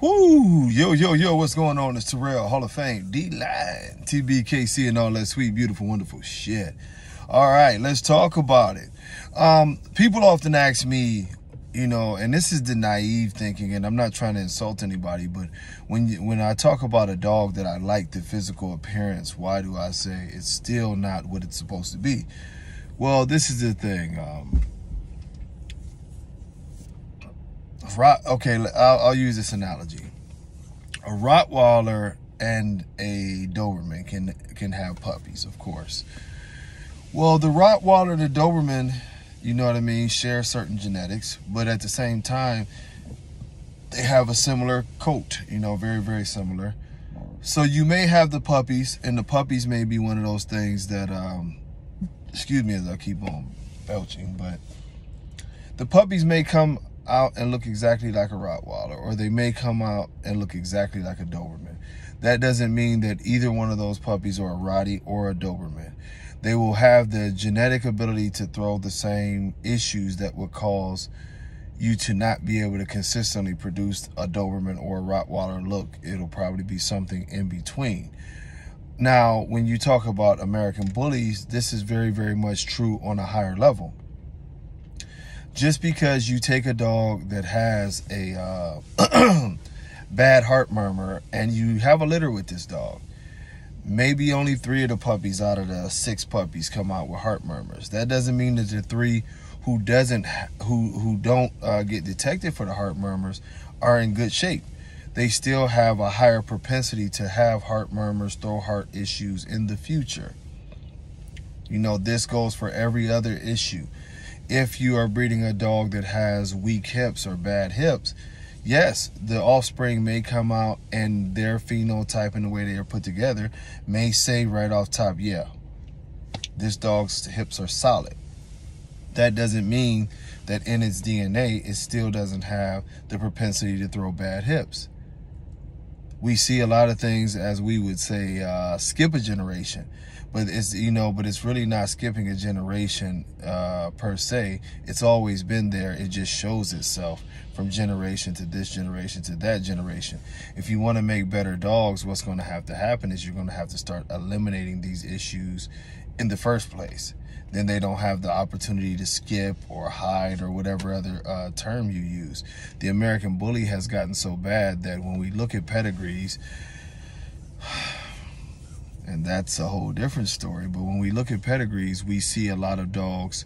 Woo! Yo, what's going on? It's Terrell, Hall of Fame, D-Line, TBKC, and all that sweet, beautiful, wonderful shit. All right, let's talk about it. People often ask me, and this is the naive thinking, and I'm not trying to insult anybody, but when I talk about a dog that I like the physical appearance, why do I say it's still not what it's supposed to be? Well, this is the thing. Okay, I'll use this analogy. A Rottweiler and a Doberman can have puppies, of course. Well, the Rottweiler and the Doberman, you know what I mean, share certain genetics, but at the same time, they have a similar coat, very, very similar. So you may have the puppies, and the puppies may be one of those things that, excuse me as I keep on belching, but the puppies may come out and look exactly like a Rottweiler, or they may come out and look exactly like a Doberman. That doesn't mean that either one of those puppies are a Rottie or a Doberman. They will have the genetic ability to throw the same issues that would cause you to not be able to consistently produce a Doberman or a Rottweiler look. It'll probably be something in between. Now, when you talk about American bullies, this is very, very much true on a higher level. Just because you take a dog that has a bad heart murmur and you have a litter with this dog, maybe only 3 of the puppies out of the 6 puppies come out with heart murmurs. That doesn't mean that the 3 who don't get detected for the heart murmurs are in good shape. They still have a higher propensity to have heart murmurs, throw heart issues in the future. This goes for every other issue. If you are breeding a dog that has weak hips or bad hips, yes, the offspring may come out and their phenotype and the way they are put together may say right off top, yeah, this dog's hips are solid. That doesn't mean that in its DNA, it still doesn't have the propensity to throw bad hips. We see a lot of things, as we would say, skip a generation. But it's really not skipping a generation per se. It's always been there. It just shows itself from generation to this generation to that generation. If you want to make better dogs, what's going to have to happen is you're going to have to start eliminating these issues in the first place. Then they don't have the opportunity to skip or hide or whatever other term you use. The American bully has gotten so bad that when we look at pedigrees, and that's a whole different story, but when we look at pedigrees, we see a lot of dogs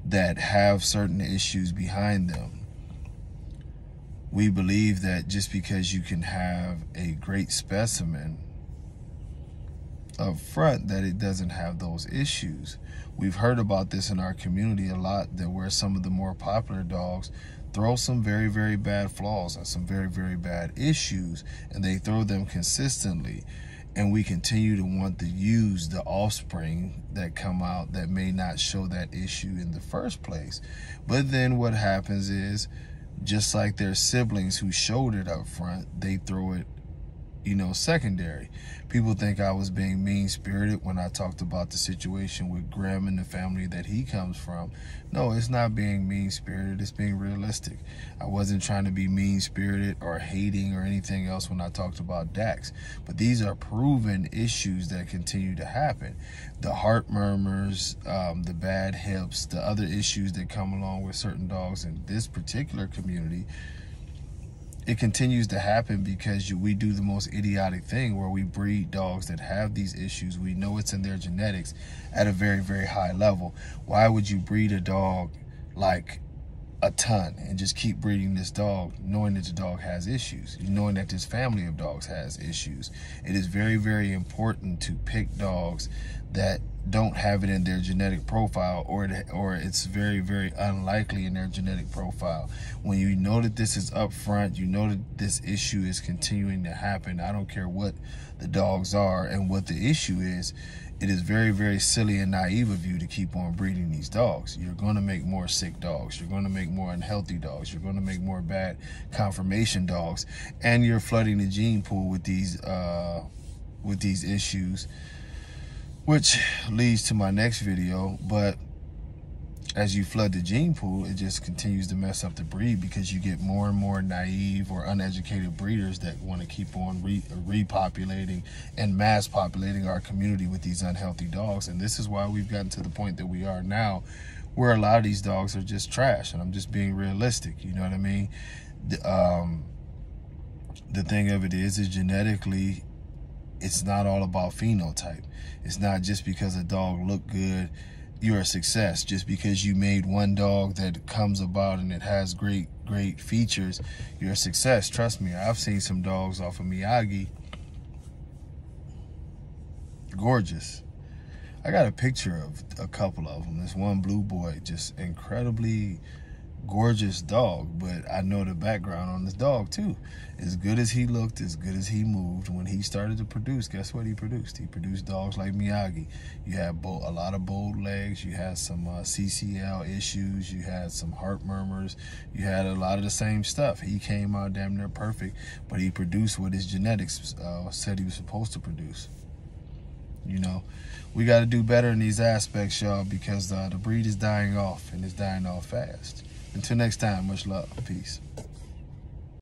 that have certain issues behind them. We believe that just because you can have a great specimen up front, that it doesn't have those issues. We've heard about this in our community a lot, that where some of the more popular dogs throw some very, very bad flaws and some very, very bad issues, and they throw them consistently. And we continue to want to use the offspring that come out that may not show that issue in the first place. But then what happens is, just like their siblings who showed it up front, they throw it, secondary. People think I was being mean-spirited when I talked about the situation with Graham and the family that he comes from. No, it's not being mean-spirited. It's being realistic. I wasn't trying to be mean-spirited or hating or anything else when I talked about Dax. But these are proven issues that continue to happen. The heart murmurs, the bad hips, the other issues that come along with certain dogs in this particular community. It continues to happen because we do the most idiotic thing where we breed dogs that have these issues. We know it's in their genetics at a very, very high level. Why would you breed a dog like a ton and just keep breeding this dog knowing that the dog has issues, knowing that this family of dogs has issues? It is very, very important to pick dogs that don't have it in their genetic profile, or it's very, very unlikely in their genetic profile. When you know that this is up front, you know that this issue is continuing to happen. I don't care what the dogs are and what the issue is. It is very, very silly and naive of you to keep on breeding these dogs. You're going to make more sick dogs. You're going to make more unhealthy dogs. You're going to make more bad conformation dogs, and you're flooding the gene pool with these issues, which leads to my next video. But as you flood the gene pool, it just continues to mess up the breed, because you get more and more naive or uneducated breeders that want to keep on repopulating and mass populating our community with these unhealthy dogs. And this is why we've gotten to the point that we are now, where a lot of these dogs are just trash. And I'm just being realistic, you know what I mean? The thing of it is genetically, it's not all about phenotype. It's not just because a dog look good, you're a success. Just because you made one dog that comes about and it has great features, you're a success. Trust me, I've seen some dogs off of Miyagi, gorgeous. I got a picture of a couple of them. This one blue boy, just incredibly gorgeous dog, but I know the background on this dog too. As good as he looked, as good as he moved, when he started to produce, guess what he produced? He produced dogs like Miyagi. You had a lot of bold legs, you had some CCL issues, you had some heart murmurs, you had a lot of the same stuff. He came out damn near perfect, but he produced what his genetics said he was supposed to produce. You know, we got to do better in these aspects, y'all, because the breed is dying off, and it's dying off fast. Until next time, much love. Peace.